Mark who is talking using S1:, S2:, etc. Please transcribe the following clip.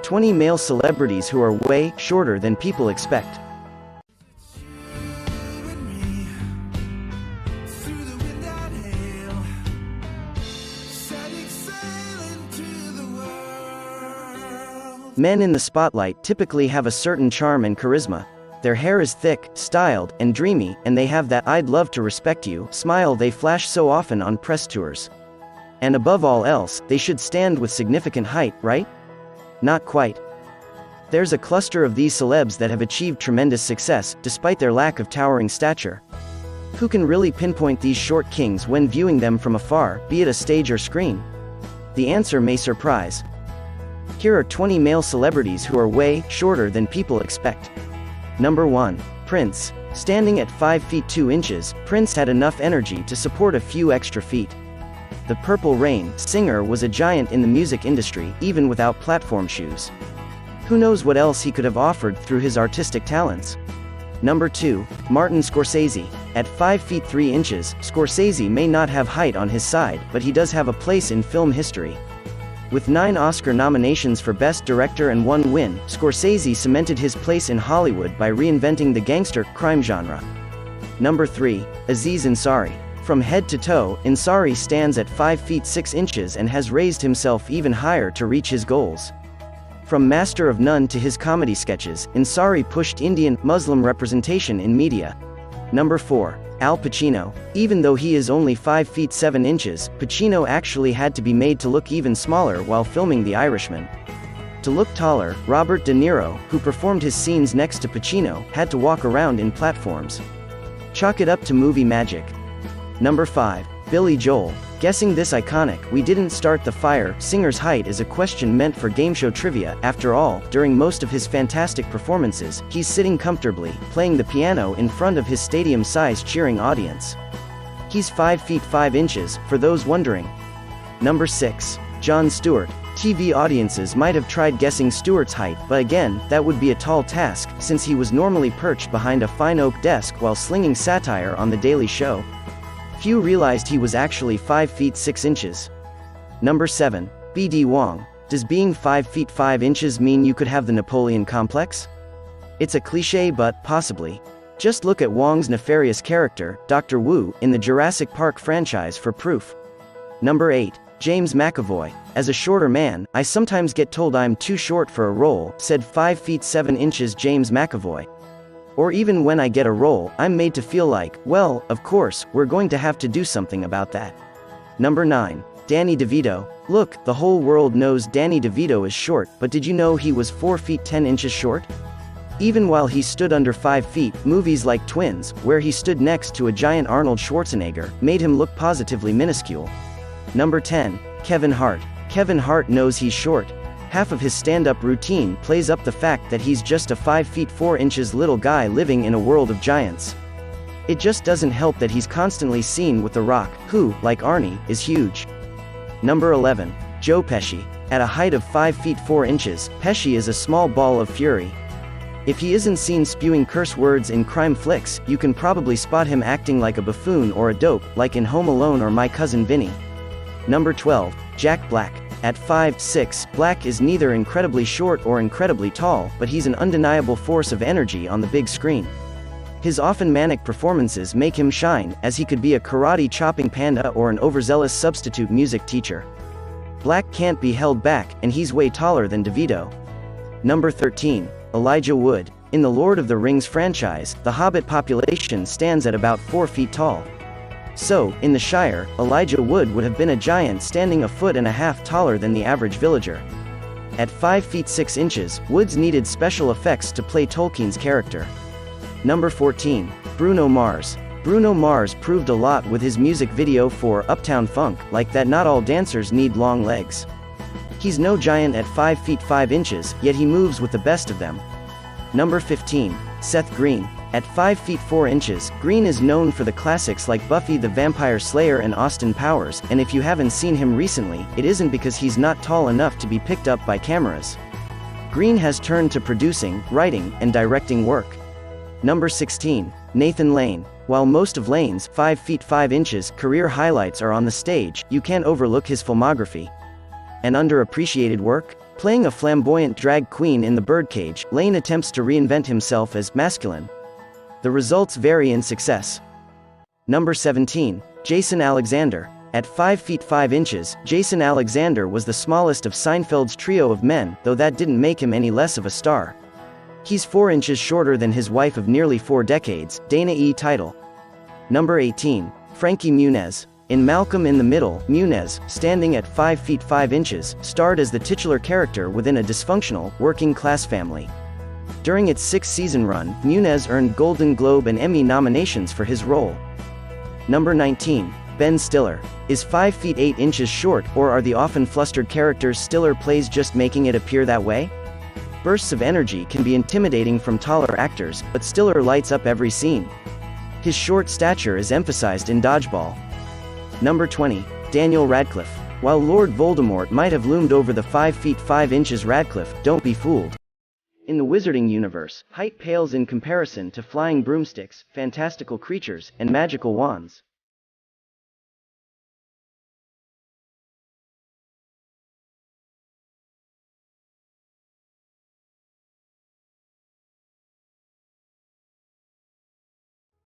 S1: 20 male celebrities who are way shorter than people expect. Men in the spotlight typically have a certain charm and charisma. Their hair is thick, styled, and dreamy, and they have that "I'd love to respect you" smile they flash so often on press tours. And above all else, they should stand with significant height, right? Not quite. There's a cluster of these celebs that have achieved tremendous success, despite their lack of towering stature. Who can really pinpoint these short kings when viewing them from afar, be it a stage or screen? The answer may surprise. Here are 20 male celebrities who are way shorter than people expect. Number 1. Prince. Standing at 5 feet 2 inches, Prince had enough energy to support a few extra feet. The Purple Rain singer was a giant in the music industry, even without platform shoes. Who knows what else he could have offered through his artistic talents? Number 2. Martin Scorsese. At 5 feet 3 inches, Scorsese may not have height on his side, but he does have a place in film history. With 9 Oscar nominations for Best Director and 1 win, Scorsese cemented his place in Hollywood by reinventing the gangster crime genre. Number 3. Aziz Ansari. From head to toe, Ansari stands at 5 feet 6 inches and has raised himself even higher to reach his goals. From Master of None to his comedy sketches, Ansari pushed Indian, Muslim representation in media. Number 4. Al Pacino. Even though he is only 5 feet 7 inches, Pacino actually had to be made to look even smaller while filming The Irishman. To look taller, Robert De Niro, who performed his scenes next to Pacino, had to walk around in platforms. Chalk it up to movie magic. Number 5. Billy Joel. Guessing this iconic "We Didn't Start the Fire" singer's height is a question meant for game show trivia. After all, during most of his fantastic performances, he's sitting comfortably, playing the piano in front of his stadium-sized cheering audience. He's 5 feet 5 inches, for those wondering. Number 6. Jon Stewart. TV audiences might have tried guessing Stewart's height, but again, that would be a tall task, since he was normally perched behind a fine oak desk while slinging satire on The Daily Show. Few realized he was actually 5 feet 6 inches. Number 7. B.D. Wong. Does being 5 feet 5 inches mean you could have the Napoleon complex? It's a cliché, but possibly. Just look at Wong's nefarious character, Dr. Wu, in the Jurassic Park franchise for proof. Number 8. James McAvoy. As a shorter man, I sometimes get told I'm too short for a role, said 5 feet 7 inches James McAvoy. Or even when I get a role, I'm made to feel like, well, of course, we're going to have to do something about that. Number 9. Danny DeVito. Look, the whole world knows Danny DeVito is short, but did you know he was 4 feet 10 inches short? Even while he stood under 5 feet, movies like Twins, where he stood next to a giant Arnold Schwarzenegger, made him look positively minuscule. Number 10. Kevin Hart. Kevin Hart knows he's short. Half of his stand-up routine plays up the fact that he's just a 5 feet 4 inches little guy living in a world of giants. It just doesn't help that he's constantly seen with The Rock, who, like Arnie, is huge. Number 11. Joe Pesci. At a height of 5 feet 4 inches, Pesci is a small ball of fury. If he isn't seen spewing curse words in crime flicks, you can probably spot him acting like a buffoon or a dope, like in Home Alone or My Cousin Vinny. Number 12. Jack Black. At 5'6", Black is neither incredibly short or incredibly tall, but he's an undeniable force of energy on the big screen. His often manic performances make him shine, as he could be a karate-chopping panda or an overzealous substitute music teacher. Black can't be held back, and he's way taller than DeVito. Number 13. Elijah Wood. In the Lord of the Rings franchise, the Hobbit population stands at about 4 feet tall. So, in the Shire, Elijah Wood would have been a giant standing a foot and a half taller than the average villager. At 5 feet 6 inches, Woods needed special effects to play Tolkien's character. Number 14. Bruno Mars. Bruno Mars proved a lot with his music video for Uptown Funk, like that not all dancers need long legs. He's no giant at 5 feet 5 inches, yet he moves with the best of them. Number 15. Seth Green. At 5 feet 4 inches, Green is known for the classics like Buffy the Vampire Slayer and Austin Powers, and if you haven't seen him recently, it isn't because he's not tall enough to be picked up by cameras. Green has turned to producing, writing, and directing work. Number 16. Nathan Lane. While most of Lane's 5 feet 5 inches career highlights are on the stage, you can't overlook his filmography. An underappreciated work? Playing a flamboyant drag queen in the birdcage, Lane attempts to reinvent himself as masculine. The results vary in success. Number 17. Jason Alexander. At 5 feet 5 inches, Jason Alexander was the smallest of Seinfeld's trio of men, though that didn't make him any less of a star. He's 4 inches shorter than his wife of nearly 4 decades, Dana E. Title. Number 18. Frankie Muniz. In Malcolm in the Middle, Muniz, standing at 5 feet 5 inches, starred as the titular character within a dysfunctional, working-class family. During its 6-season run, Muniz earned Golden Globe and Emmy nominations for his role. Number 19. Ben Stiller. Is 5 feet 8 inches short, or are the often flustered characters Stiller plays just making it appear that way? Bursts of energy can be intimidating from taller actors, but Stiller lights up every scene. His short stature is emphasized in Dodgeball. Number 20. Daniel Radcliffe. While Lord Voldemort might have loomed over the 5 feet 5 inches Radcliffe, don't be fooled. In the Wizarding universe, height pales in comparison to flying broomsticks, fantastical creatures, and magical wands.